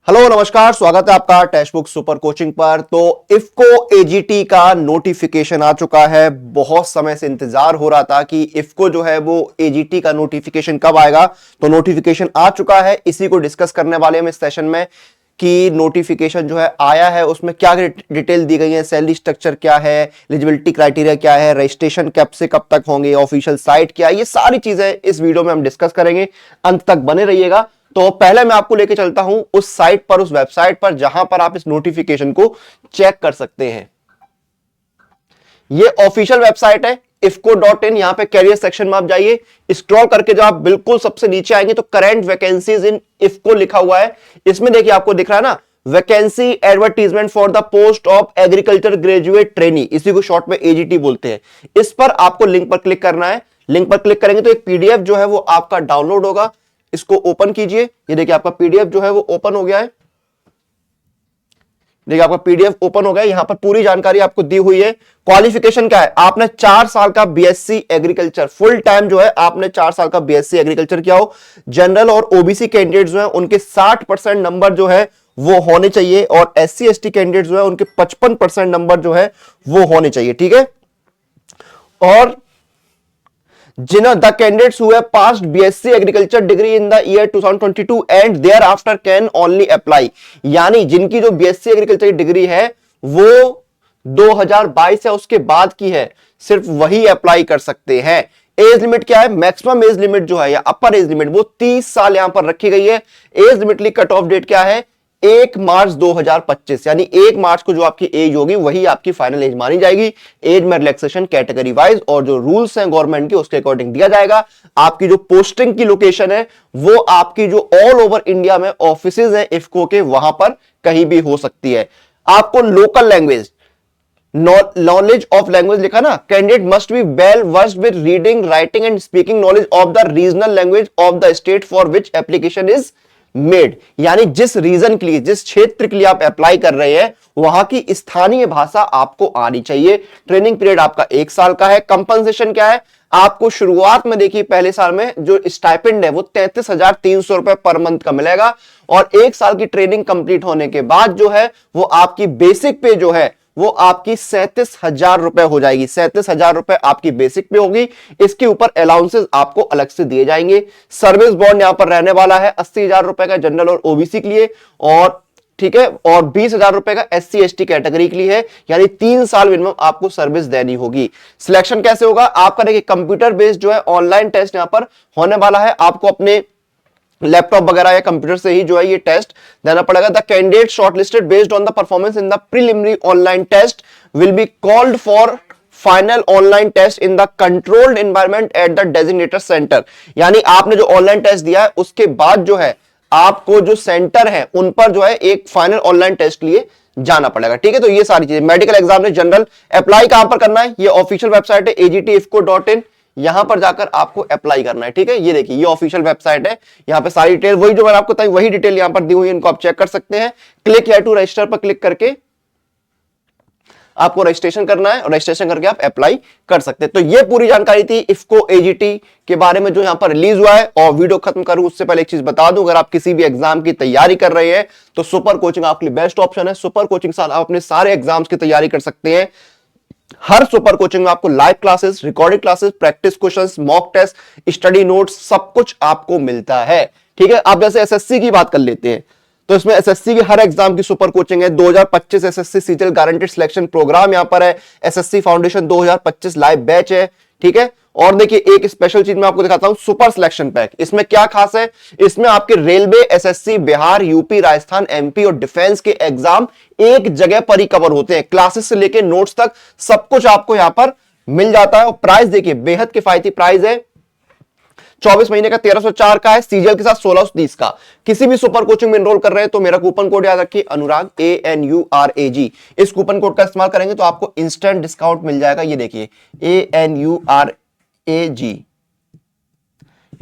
Hello नमस्कार, स्वागत है आपका टेक्स्ट बुक सुपर कोचिंग पर। तो इफको एजीटी का नोटिफिकेशन आ चुका है। बहुत समय से इंतजार हो रहा था कि इफको जो है वो एजीटी का नोटिफिकेशन कब आएगा। तो नोटिफिकेशन आ चुका है, इसी को डिस्कस करने वाले हम इस सेशन में कि नोटिफिकेशन जो है आया है उसमें क्या डिटेल दी गई है, सैलरी स्ट्रक्चर क्या है, एलिजिबिलिटी क्राइटेरिया क्या है, रजिस्ट्रेशन कब से कब तक होंगे, ऑफिशियल साइट क्या है, ये सारी चीजें इस वीडियो में हम डिस्कस करेंगे। अंत तक बने रहिएगा। तो पहले मैं आपको लेके चलता हूं उस साइट पर, उस वेबसाइट पर जहां पर आप इस नोटिफिकेशन को चेक कर सकते हैं। ये ऑफिशियल वेबसाइट है ifco.in। यहां पे कैरियर सेक्शन में आप जाइए, स्क्रॉल करके जब आप बिल्कुल सबसे नीचे आएंगे तो करंट वैकेंसीज इन इफको लिखा हुआ है। इसमें देखिए आपको दिख रहा है ना, vacancy advertisement for the post of agriculture graduate trainee, इसी को शॉर्ट में एजीटी बोलते हैं। इस पर आपको लिंक पर क्लिक करना है। लिंक पर क्लिक करेंगे तो एक पीडीएफ जो है वो आपका डाउनलोड होगा। इसको ओपन कीजिए। ये देखिए आपका पीडीएफ जो है वो ओपन हो गया है। देखिए आपका पीडीएफ ओपन हो गया। यहां पर पूरी जानकारी आपको दी हुई है। क्वालिफिकेशन क्या है, आपने 4 साल का बीएससी एग्रीकल्चर फुल टाइम जो है आपने 4 साल का बीएससी एग्रीकल्चर किया हो। जनरल और ओबीसी कैंडिडेट जो है उनके 60% नंबर जो है वो होने चाहिए, और एससी एसटी कैंडिडेट जो है उनके 55% नंबर जो है वो होने चाहिए। ठीक है। और जिन्हों the candidates who have passed BSc agriculture degree in the year 2022 and thereafter can only apply, यानी जिनकी जो बीएससी एग्रीकल्चर की डिग्री है वो 2022 या उसके बाद की है, सिर्फ वही अप्लाई कर सकते हैं। एज लिमिट क्या है, मैक्सिमम एज लिमिट जो है या अपर एज लिमिट वो 30 साल यहां पर रखी गई है। एज लिमिट की कट ऑफ डेट क्या है, 1 मार्च 2025, यानी 1 मार्च को जो आपकी एज होगी वही आपकी फाइनल एज मानी जाएगी। एज में रिलैक्सेशन कैटेगरी वाइज और जो रूल्स हैं गवर्नमेंट के उसके अकॉर्डिंग दिया जाएगा। आपकी जो पोस्टिंग की लोकेशन है वो आपकी जो ऑल ओवर इंडिया में ऑफिसेज हैं इफको के, वहां पर कहीं भी हो सकती है। आपको local language, knowledge of language लिखा ना, candidate must be well versed with reading writing and speaking knowledge of the regional language of the state for which application is made, यानी जिस रीजन के लिए, जिस क्षेत्र के लिए आप अप्लाई कर रहे हैं वहां की स्थानीय भाषा आपको आनी चाहिए। ट्रेनिंग पीरियड आपका 1 साल का है। कंपनसेशन क्या है, आपको शुरुआत में देखिए पहले साल में जो स्टाइपेंड है वो 33,300 रुपए पर मंथ का मिलेगा, और 1 साल की ट्रेनिंग कंप्लीट होने के बाद जो है वो आपकी बेसिक पे जो है वो आपकी 37,000 रुपए हो जाएगी। 37,000 रुपए आपकी बेसिक पे होगी। इसके ऊपर अलाउंसेस आपको अलग से दिए जाएंगे। सर्विस बॉन्ड यहां पर रहने वाला है 80,000 रुपए का जनरल और ओबीसी के लिए, और ठीक है, और 20,000 रुपए का एससी एसटी कैटेगरी के लिए है, यानी 3 साल मिनिमम आपको सर्विस देनी होगी। सिलेक्शन कैसे होगा आपका, देखिए कंप्यूटर बेस्ड जो है ऑनलाइन टेस्ट यहां पर होने वाला है। आपको अपने लैपटॉप वगैरह या कंप्यूटर से ही जो है ये टेस्ट देना पड़ेगा। The candidate shortlisted based on the performance in the preliminary online test will be called for final online test in the controlled environment at the designated centre, यानी आपने जो ऑनलाइन टेस्ट दिया है उसके बाद जो है आपको जो सेंटर है उन पर जो है एक फाइनल ऑनलाइन टेस्ट के लिए जाना पड़ेगा। ठीक है। तो ये सारी चीजें, मेडिकल एग्जाम में जनरल अप्लाई कहां पर करना है, ये ऑफिशियल वेबसाइट है agtifco.in, यहां पर जाकर आपको अप्लाई करना है। ठीक है। ये देखिए ये ऑफिशियल वेबसाइट है, यहां पे सारी डिटेल वही जो मैंने आपको बताई वही डिटेल यहां पर दी हुई है, इनको आप चेक कर सकते हैं। क्लिक या टू रजिस्टर पर क्लिक करके आपको रजिस्ट्रेशन करना है और रजिस्ट्रेशन करके आप अप्लाई कर सकते हैं। तो ये पूरी जानकारी थी इफको एजीटी के बारे में जो यहां पर रिलीज हुआ है। और वीडियो खत्म करूं उससे पहले एक चीज बता दूं, अगर आप किसी भी एग्जाम की तैयारी कर रहे हैं तो सुपर कोचिंग आपके लिए बेस्ट ऑप्शन है। सुपर कोचिंग से आप अपने सारे एग्जाम्स की तैयारी कर सकते हैं। हर सुपर कोचिंग में आपको live classes, recorded classes, practice questions, mock test, study notes सब कुछ आपको मिलता है। ठीक है। आप जैसे एसएससी की बात कर लेते हैं तो इसमें एसएससी की हर एग्जाम की सुपर कोचिंग है। 2025 SSC CGL guaranteed selection programme यहां पर है। एसएससी फाउंडेशन 2025 लाइव बैच है। ठीक है। और देखिए एक स्पेशल चीज मैं आपको दिखाता हूं, सुपर सिलेक्शन पैक। इसमें क्या खास है, इसमें आपके railway, SSC, Bihar, UP, Rajasthan, MP और डिफेंस के एग्जाम एक जगह पर ही कवर होते हैं। क्लासेस से लेकर नोट्स तक सब कुछ आपको यहां पर मिल जाता है। और प्राइस देखिए बेहद किफायती प्राइस है। 24 महीने का 1304 का है, सीजीएल के साथ 1630 का। किसी भी सुपर कोचिंग में एनरोल कर रहे हैं तो मेरा कूपन कोड याद रखिए, अनुराग ANURAG। इस कूपन कोड का इस्तेमाल करेंगे तो आपको इंस्टेंट डिस्काउंट मिल जाएगा। ये देखिए ANURAG,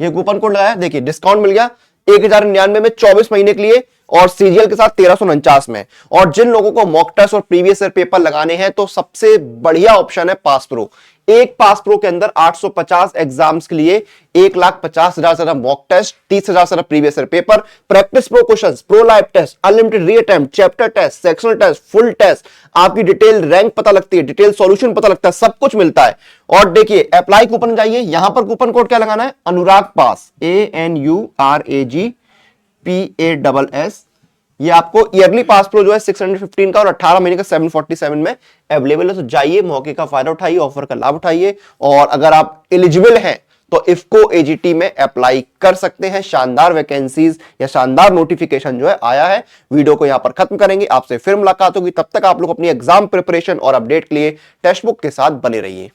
ये कूपन कोड लगाया, देखिए डिस्काउंट मिल गया 1099 में 24 महीने के लिए, और सीजीएल के साथ 1349 में। और जिन लोगों को मॉक टेस्ट और प्रीवियस ईयर पेपर लगाने हैं तो सबसे बढ़िया ऑप्शन है पास प्रो। एक पास प्रो के अंदर 850 एग्जाम्स के लिए 1,50,000 से ज्यादा मॉक टेस्ट, 30,000 से ज्यादा previous year paper, practice pro questions, pro live test, unlimited reattempt, chapter test, sectional test, full test, आपकी डिटेल रैंक पता लगती है, डिटेल सॉल्यूशन पता लगता है, सब कुछ मिलता है। और देखिए अप्लाई कूपन जाइए, यहां पर कूपन कोड क्या लगाना है, अनुराग पास, ANURAGPASS। ये आपको ईयरली पास प्रो जो है 615 का और 18 महीने का 747 में अवेलेबल है। तो जाइए, मौके का फायदा उठाइए, ऑफर का लाभ उठाइए, और अगर आप एलिजिबल हैं तो इफ्को एजीटी में अप्लाई कर सकते हैं। शानदार वैकेंसीज या शानदार नोटिफिकेशन जो है आया है। वीडियो को यहां पर खत्म करेंगे, आपसे फिर मुलाकात होगी। तब तक आप लोग अपनी एग्जाम प्रिपरेशन और अपडेट के लिए टेक्स्ट बुक के साथ बने रहिए।